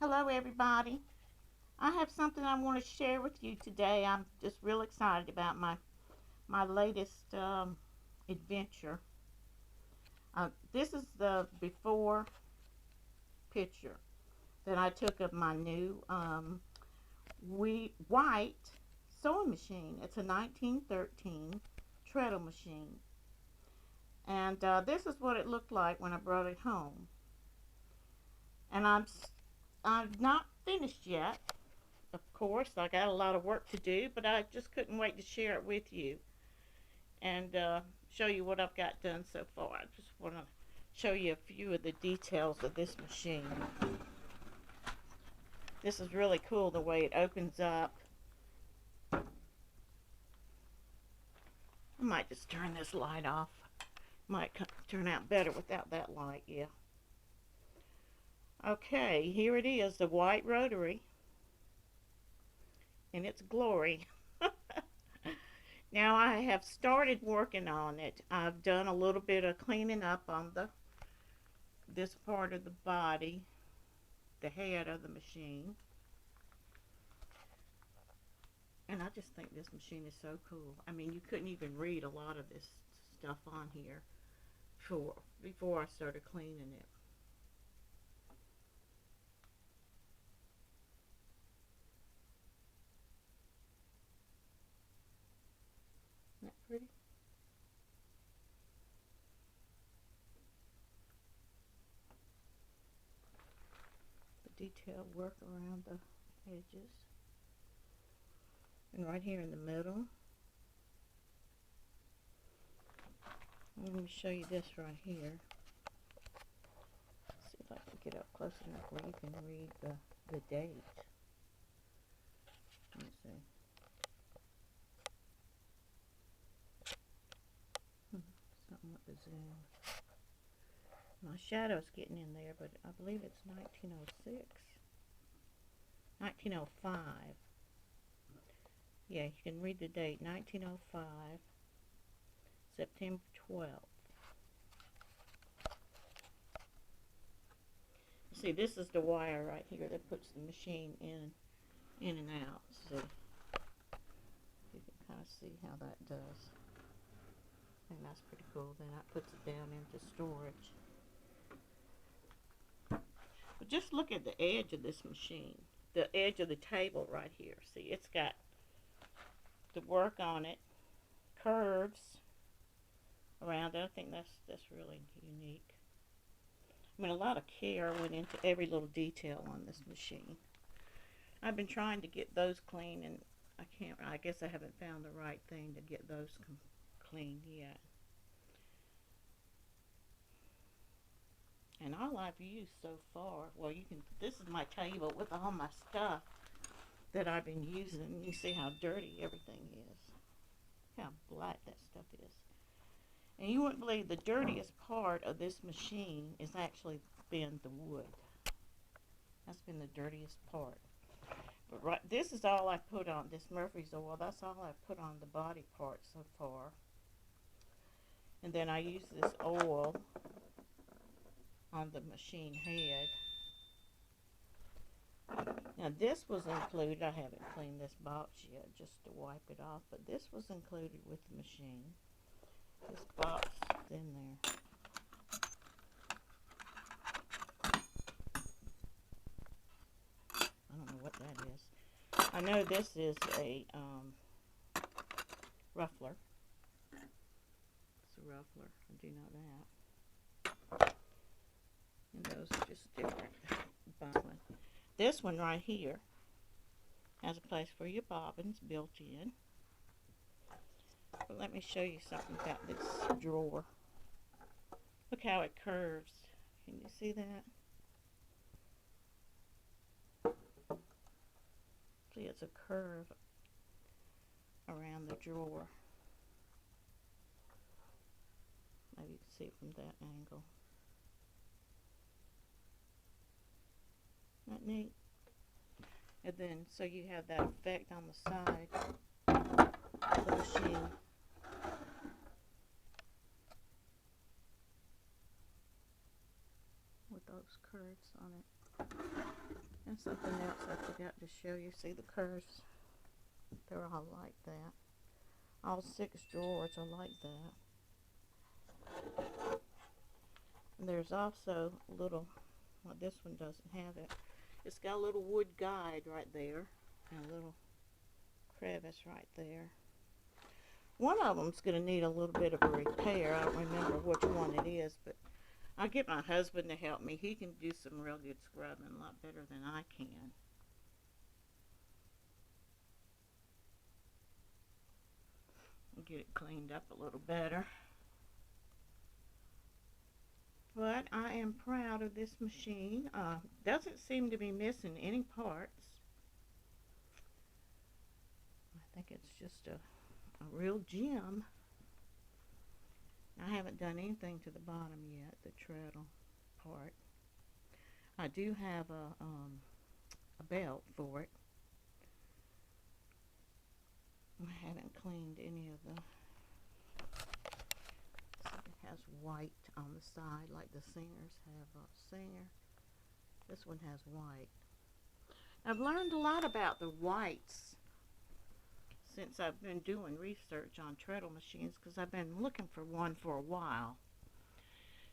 Hello, everybody. I have something I want to share with you today. I'm just real excited about my latest adventure. This is the before picture that I took of my new white sewing machine. It's a 1913 treadle machine, and this is what it looked like when I brought it home. And I'm not finished yet. Of course, I got a lot of work to do, but I just couldn't wait to share it with you and show you what I've got done so far. I just want to show you a few of the details of this machine. This is really cool the way it opens up. I might just turn this light off. Might turn out better without that light, yeah. Okay, here it is, the white rotary in its glory. Now I have started working on it. I've done a little bit of cleaning up on this part of the body, the head of the machine. And I just think this machine is so cool. I mean, you couldn't even read a lot of this stuff on here before I started cleaning it. Isn't that pretty? The detailed work around the edges. And right here in the middle. Let me show you this right here. See if I can get up close enough where you can read the date. Let me see. Something with the zoom. My shadow's getting in there, but I believe it's 1906. 1905. Yeah, you can read the date. 1905. September 12th. See, this is the wire right here that puts the machine in and out. See, you can kind of see how that does. And that's pretty cool. Then that puts it down into storage. But just look at the edge of this machine. The edge of the table right here. See, it's got the work on it, curves around it. I think that's really unique. I mean, a lot of care went into every little detail on this machine. I've been trying to get those clean, and I guess I haven't found the right thing to get those clean yet. And all I've used so far, well, this is my table with all my stuff that I've been using. You see how dirty everything is. How black that stuff is. And you wouldn't believe the dirtiest part of this machine is actually been the wood. That's been the dirtiest part. But this is all I put on, this Murphy's oil. That's all I put on the body part so far. And then I use this oil on the machine head. Now this was included. I haven't cleaned this box yet just to wipe it off, but this was included with the machine. This box is in there. I don't know what that is. I know this is a ruffler. It's a ruffler. I do know that. And those are just different bobbins. This one right here has a place for your bobbins built in. But let me show you something about this drawer. Look how it curves. Can you see that? See, it's a curve around the drawer. Maybe you can see it from that angle. Isn't that neat? And then, so you have that effect on the side of the machine. With those curves on it. And something else I forgot to show you. See the curves? They're all like that. All 6 drawers are like that. And there's also a little, well, this one doesn't have it. It's got a little wood guide right there. And a little crevice right there. One of them's going to need a little bit of a repair. I don't remember which one it is, but I'll get my husband to help me. He can do some real good scrubbing, a lot better than I can. Get it cleaned up a little better. But I am proud of this machine. Doesn't seem to be missing any parts. I think it's just a real gem. I haven't done anything to the bottom yet, the treadle part. I do have a belt for it. I haven't cleaned any of the, it has white on the side like the singers have a singer. This one has white. I've learned a lot about the whites since I've been doing research on treadle machines, because I've been looking for one for a while,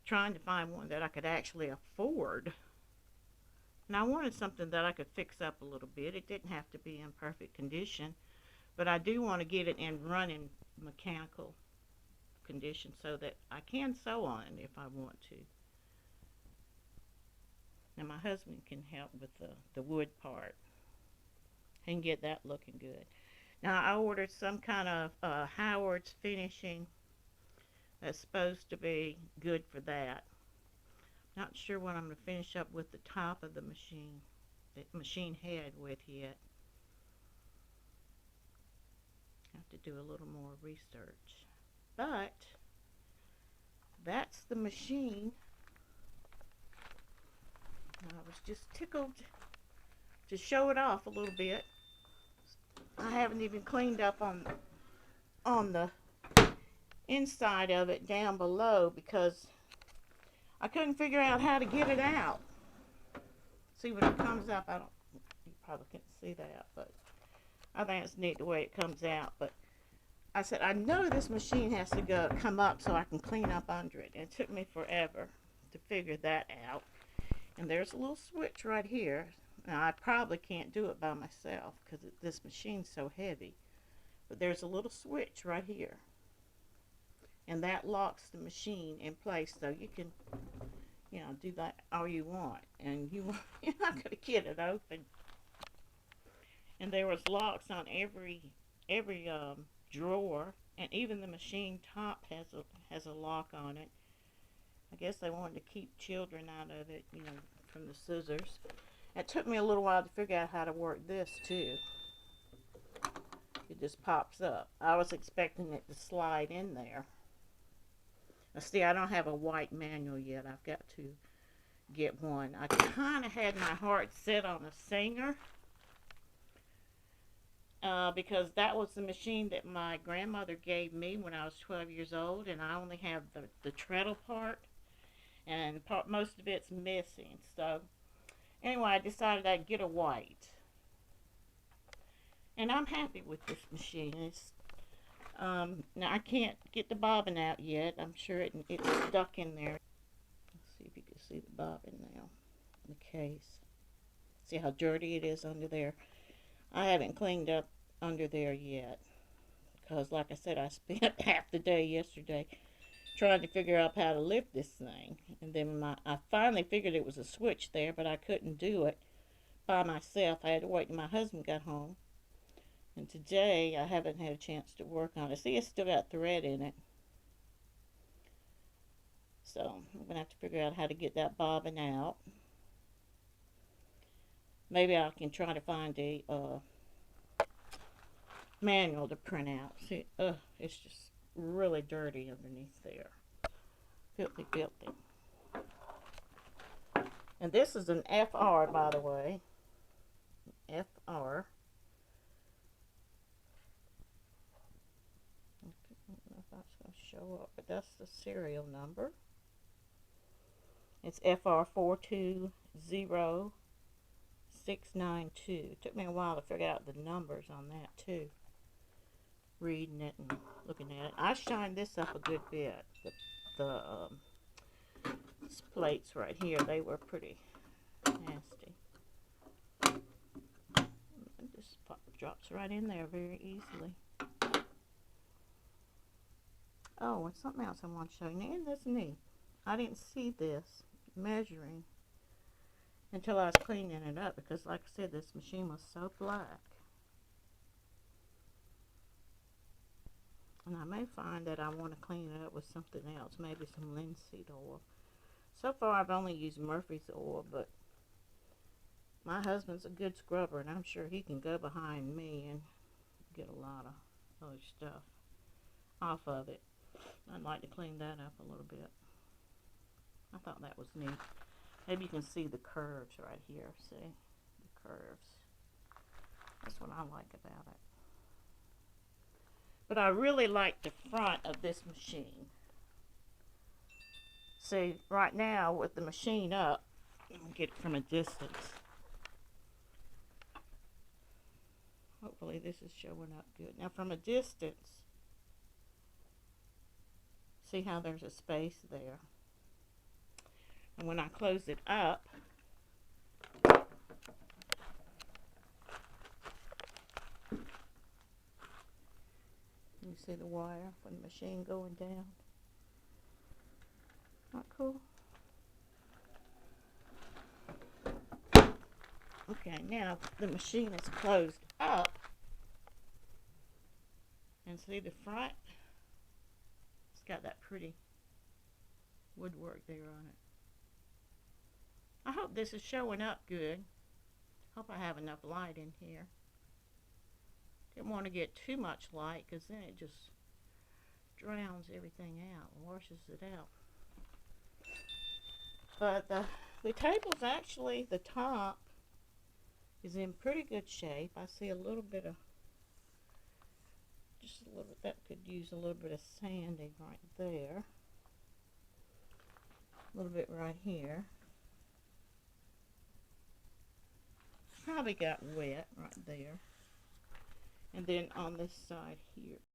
trying to find one that I could actually afford. And I wanted something that I could fix up a little bit. It didn't have to be in perfect condition, but I do want to get it in running mechanical condition so that I can sew on it if I want to. And my husband can help with the wood part and get that looking good. Now I ordered some kind of Howard's finishing that's supposed to be good for that. Not sure what I'm going to finish up with the top of the machine head with yet. Have to do a little more research. But that's the machine. I was just tickled to show it off a little bit. I haven't even cleaned up on the inside of it down below because I couldn't figure out how to get it out. See, when it comes up, you probably can't see that, but I think it's neat the way it comes out. But I said, I know this machine has to come up so I can clean up under it. And it took me forever to figure that out. And there's a little switch right here. Now, I probably can't do it by myself because this machine's so heavy. But there's a little switch right here. And that locks the machine in place so you can, do that all you want. And you're not going to get it open. And there was locks on every drawer. And even the machine top has a lock on it. I guess they wanted to keep children out of it, from the scissors. It took me a little while to figure out how to work this too. It just pops up. I was expecting it to slide in there. Now see, I don't have a white manual yet. I've got to get one. I kind of had my heart set on a Singer. Because that was the machine that my grandmother gave me when I was 12 years old. And I only have the treadle part. And most of it's missing. So anyway, I decided I'd get a white. And I'm happy with this machine. Now I can't get the bobbin out yet. I'm sure it's stuck in there. Let's see if you can see the bobbin now. The case. See how dirty it is under there? I haven't cleaned up under there yet. Because like I said, I spent half the day yesterday trying to figure out how to lift this thing. And then I finally figured it was a switch there, but I couldn't do it by myself. I had to wait till my husband got home. And today I haven't had a chance to work on it. See, it's still got thread in it. So I'm going to have to figure out how to get that bobbin out. Maybe I can try to find a manual to print out. See, it's just really dirty underneath there. Filthy, filthy. And this is an FR, by the way. FR. I don't know if that's going to show up, but that's the serial number. It's FR420 692. It took me a while to figure out the numbers on that too. Reading it and looking at it. I shined this up a good bit. The plates right here, they were pretty nasty. It just drops right in there very easily. Oh, and something else I want to show you. Isn't this neat? I didn't see this measuring until I was cleaning it up because, like I said, this machine was so black. And I may find that I want to clean it up with something else, maybe some linseed oil. So far, I've only used Murphy's oil, but my husband's a good scrubber, and I'm sure he can go behind me and get a lot of other stuff off of it. I'd like to clean that up a little bit. I thought that was neat. Maybe you can see the curves right here. See? The curves. That's what I like about it. But I really like the front of this machine. See, right now with the machine up, I'm going to get it from a distance. Hopefully this is showing up good. Now from a distance, see how there's a space there. And when I close it up, you see the wire from the machine going down. Not cool? Okay, now the machine is closed up. And see the front? It's got that pretty woodwork there on it. I hope this is showing up good. Hope I have enough light in here. Didn't want to get too much light because then it just drowns everything out, washes it out. But the table's actually, the top is in pretty good shape. I see a little bit of, just a little bit, that could use a little bit of sanding right there. A little bit right here. Probably got wet right there. And then on this side here.